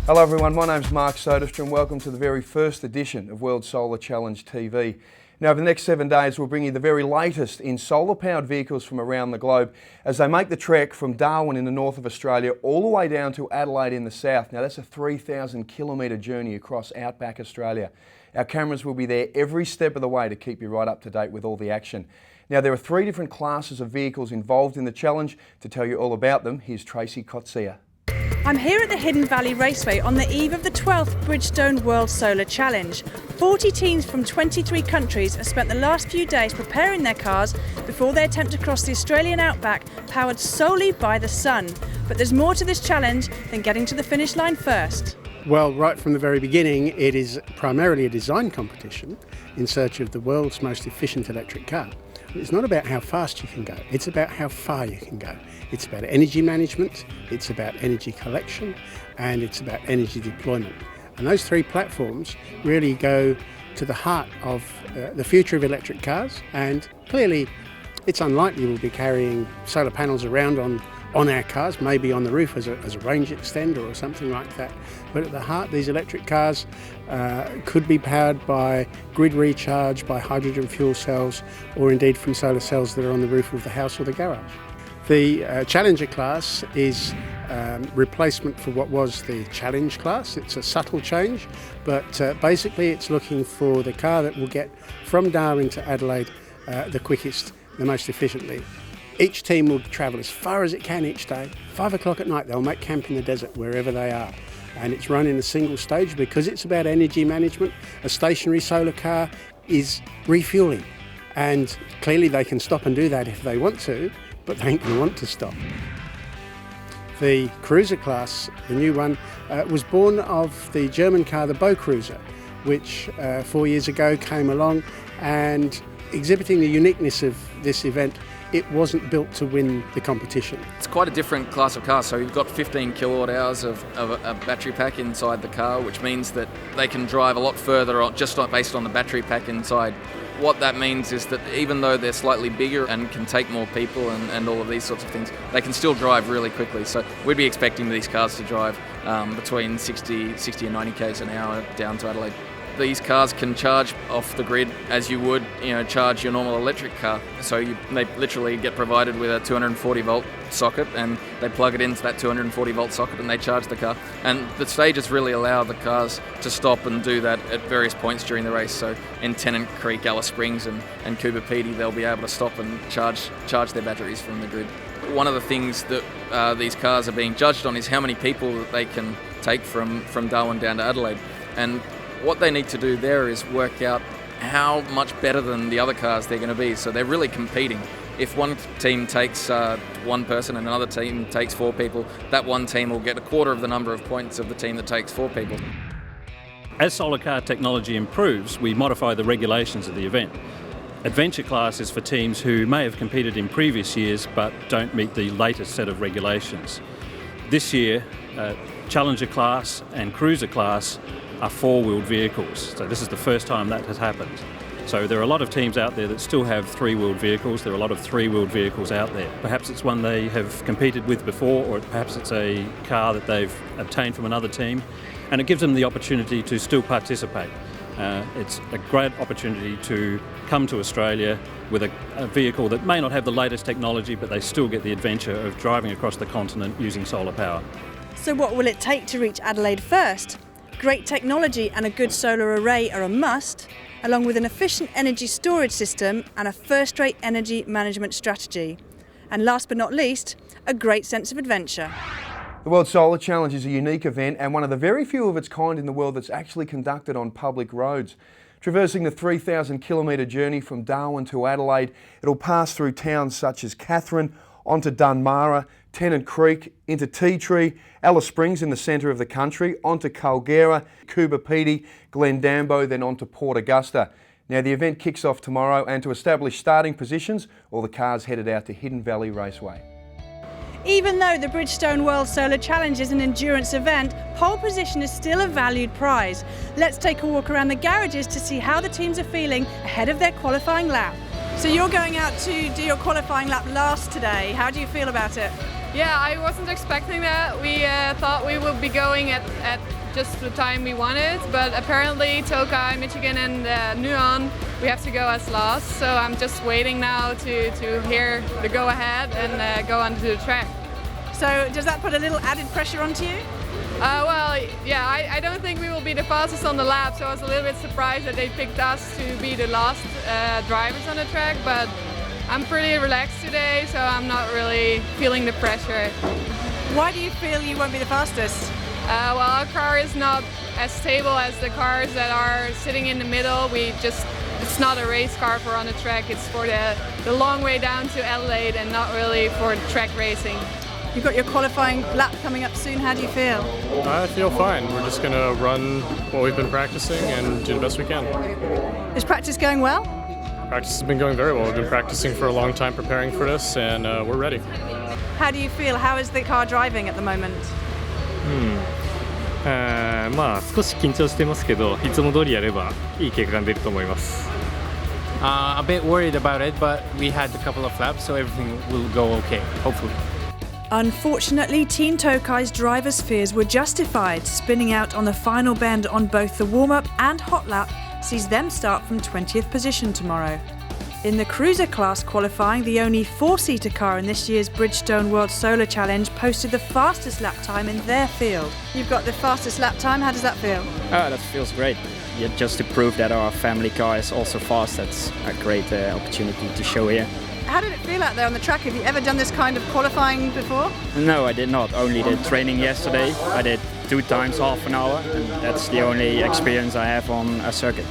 Hello everyone, my name's Mark Soderstrom. Welcome to the very first edition of World Solar Challenge TV. Now over the next 7 days we'll bring you the very latest in solar powered vehicles from around the globe as they make the trek from Darwin in the north of Australia all the way down to Adelaide in the south. Now that's a 3,000 kilometre journey across outback Australia. Our cameras will be there every step of the way to keep you right up to date with all the action. Now there are 3 different classes of vehicles involved in the challenge. To tell you all about them, here's Tracy Kotsia. I'm here at the Hidden Valley Raceway on the eve of the 12th Bridgestone World Solar Challenge. 40 teams from 23 countries have spent the last few days preparing their cars before they attempt to cross the Australian outback, powered solely by the sun. But there's more to this challenge than getting to the finish line first. Well, right from the very beginning, it is primarily a design competition in search of the world's most efficient electric car. It's not about how fast you can go, it's about how far you can go. It's about energy management, it's about energy collection, and it's about energy deployment. And those 3 platforms really go to the heart of the future of electric cars, and clearly it's unlikely we'll be carrying solar panels around on our cars, maybe on the roof as a range extender or something like that. But at the heart, these electric cars could be powered by grid recharge, by hydrogen fuel cells, or indeed from solar cells that are on the roof of the house or the garage. The Challenger class is replacement for what was the Challenge class. It's a subtle change, but basically it's looking for the car that will get from Darwin to Adelaide the quickest, the most efficiently. Each team will travel as far as it can each day. 5 o'clock at night they'll make camp in the desert wherever they are. And it's run in a single stage because it's about energy management. A stationary solar car is refuelling. And clearly they can stop and do that if they want to, but they ain't going to want to stop. The Cruiser class, the new one, was born of the German car, the Bow Cruiser, which 4 years ago came along, and exhibiting the uniqueness of this event, it wasn't built to win the competition. It's quite a different class of car, so you've got 15 kilowatt hours of a battery pack inside the car, which means that they can drive a lot further just not based on the battery pack inside. What that means is that even though they're slightly bigger and can take more people and all of these sorts of things, they can still drive really quickly. So we'd be expecting these cars to drive between 60 and 90 k's an hour down to Adelaide. These cars can charge off the grid as you would, charge your normal electric car. So they literally get provided with a 240 volt socket, and they plug it into that 240 volt socket and they charge the car. And the stages really allow the cars to stop and do that at various points during the race. So in Tennant Creek, Alice Springs and Coober Pedy, they'll be able to stop and charge their batteries from the grid. One of the things that these cars are being judged on is how many people that they can take from Darwin down to Adelaide. And what they need to do there is work out how much better than the other cars they're going to be. So they're really competing. If one team takes 1 person and another team takes 4 people, that one team will get a quarter of the number of points of the team that takes 4 people. As solar car technology improves, we modify the regulations of the event. Adventure class is for teams who may have competed in previous years but don't meet the latest set of regulations. This year, Challenger class and Cruiser class are 4-wheeled vehicles. So this is the first time that has happened. So there are a lot of teams out there that still have 3-wheeled vehicles. There are a lot of 3-wheeled vehicles out there. Perhaps it's one they have competed with before, or perhaps it's a car that they've obtained from another team, and it gives them the opportunity to still participate. It's a great opportunity to come to Australia with a vehicle that may not have the latest technology, but they still get the adventure of driving across the continent using solar power. So what will it take to reach Adelaide first? Great technology and a good solar array are a must, along with an efficient energy storage system and a first-rate energy management strategy. And last but not least, a great sense of adventure. The World Solar Challenge is a unique event and one of the very few of its kind in the world that's actually conducted on public roads. Traversing the 3,000 kilometre journey from Darwin to Adelaide, it'll pass through towns such as Katherine, onto Dunmarra, Tennant Creek, into Tea Tree, Alice Springs in the centre of the country, onto Culgera, Coober Pedy, Glendambo, then onto Port Augusta. Now the event kicks off tomorrow, and to establish starting positions, all the cars headed out to Hidden Valley Raceway. Even though the Bridgestone World Solar Challenge is an endurance event, pole position is still a valued prize. Let's take a walk around the garages to see how the teams are feeling ahead of their qualifying lap. So you're going out to do your qualifying lap last today. How do you feel about it? Yeah, I wasn't expecting that. We thought we would be going at just the time we wanted, but apparently Tokai, Michigan and Nuon, we have to go as last. So I'm just waiting now to hear the go ahead and go onto the track. So does that put a little added pressure onto you? Well, yeah, I don't think we will be the fastest on the lap, so I was a little bit surprised that they picked us to be the last drivers on the track, but I'm pretty relaxed today, so I'm not really feeling the pressure. Why do you feel you won't be the fastest? Well, our car is not as stable as the cars that are sitting in the middle. It's not a race car for on the track, it's for the long way down to Adelaide and not really for track racing. You've got your qualifying lap coming up soon, how do you feel? I feel fine. We're just going to run what we've been practicing and do the best we can. Is practice going well? Practice has been going very well. We've been practicing for a long time preparing for this, and we're ready. How do you feel? How is the car driving at the moment? まあ少し緊張してますけど、いつも通りやればいい結果が出ると思います。A bit worried about it, but we had a couple of laps, so everything will go okay, hopefully. Unfortunately, Team Tokai's drivers' fears were justified. Spinning out on the final bend on both the warm-up and hot lap sees them start from 20th position tomorrow. In the cruiser class qualifying, the only four-seater car in this year's Bridgestone World Solar Challenge posted the fastest lap time in their field. You've got the fastest lap time, how does that feel? That feels great. Yeah, just to prove that our family car is also fast, that's a great opportunity to show here. How did it feel out there on the track? Have you ever done this kind of qualifying before? No, I did not. Only the training yesterday. I did 2 times half an hour, and that's the only experience I have on a circuit.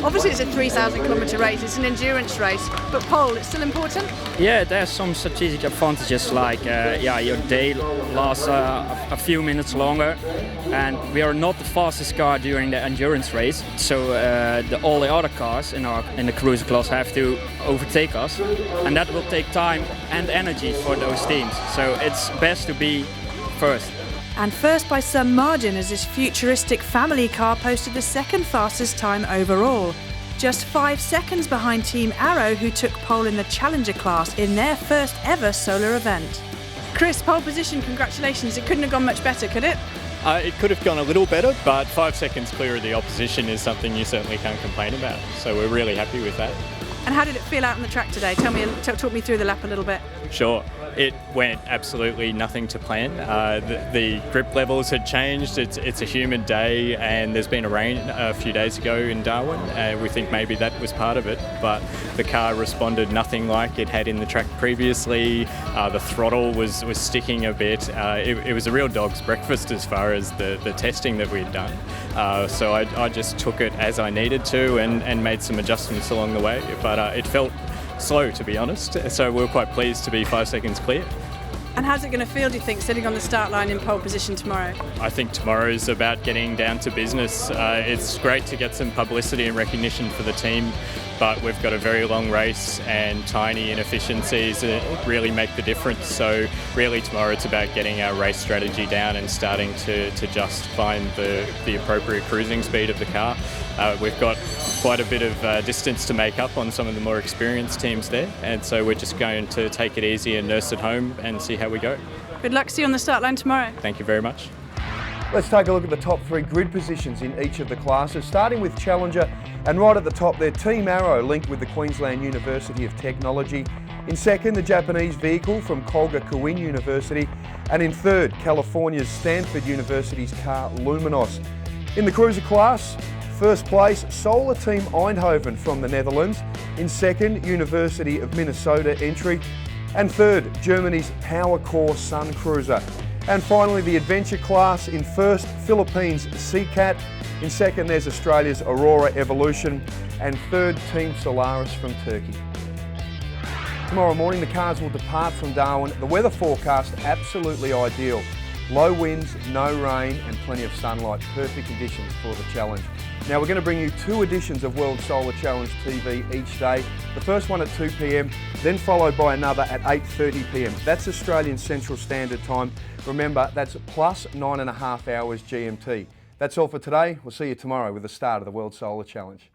Obviously it's a 3,000 kilometre race, it's an endurance race, but pole, it's still important? Yeah, there's some strategic advantages like your day lasts a few minutes longer, and we are not the fastest car during the endurance race, so all the other cars in the cruiser class have to overtake us, and that will take time and energy for those teams, so it's best to be first. And first by some margin, as this futuristic family car posted the second fastest time overall. Just 5 seconds behind Team Arrow, who took pole in the Challenger class in their first ever solar event. Chris, pole position, congratulations. It couldn't have gone much better, could it? It could have gone a little better, but 5 seconds clear of the opposition is something you certainly can't complain about. So we're really happy with that. And how did it feel out on the track today? Talk me through the lap a little bit. Sure. It went absolutely nothing to plan. The grip levels had changed. It's a humid day, and there's been a rain a few days ago in Darwin. We think maybe that was part of it, but the car responded nothing like it had in the track previously. The throttle was sticking a bit. It was a real dog's breakfast as far as the testing that we'd done. So I just took it as I needed to and made some adjustments along the way, but it felt slow, to be honest, so we're quite pleased to be 5 seconds clear. And how's it going to feel, do you think, sitting on the start line in pole position tomorrow? I think tomorrow is about getting down to business. It's great to get some publicity and recognition for the team, but we've got a very long race and tiny inefficiencies that really make the difference. So really tomorrow it's about getting our race strategy down and starting to just find the appropriate cruising speed of the car. We've got quite a bit of distance to make up on some of the more experienced teams there, and so we're just going to take it easy and nurse it home and see how we go. Good luck, see you on the start line tomorrow. Thank you very much. Let's take a look at the top 3 grid positions in each of the classes, starting with Challenger, and right at the top there, Team Arrow linked with the Queensland University of Technology. In second, the Japanese vehicle from Kolga Kowin University, and in third, California's Stanford University's car Luminos. In the cruiser class, first place, Solar Team Eindhoven from the Netherlands. In second, University of Minnesota entry. And third, Germany's PowerCore Sun Cruiser. And finally, the adventure class. In first, Philippines Seacat. In second, there's Australia's Aurora Evolution. And third, Team Solaris from Turkey. Tomorrow morning, the cars will depart from Darwin. The weather forecast, absolutely ideal. Low winds, no rain, and plenty of sunlight. Perfect conditions for the challenge. Now we're going to bring you 2 editions of World Solar Challenge TV each day. The first one at 2 p.m, then followed by another at 8:30 p.m. That's Australian Central Standard Time. Remember, that's plus 9.5 hours GMT. That's all for today. We'll see you tomorrow with the start of the World Solar Challenge.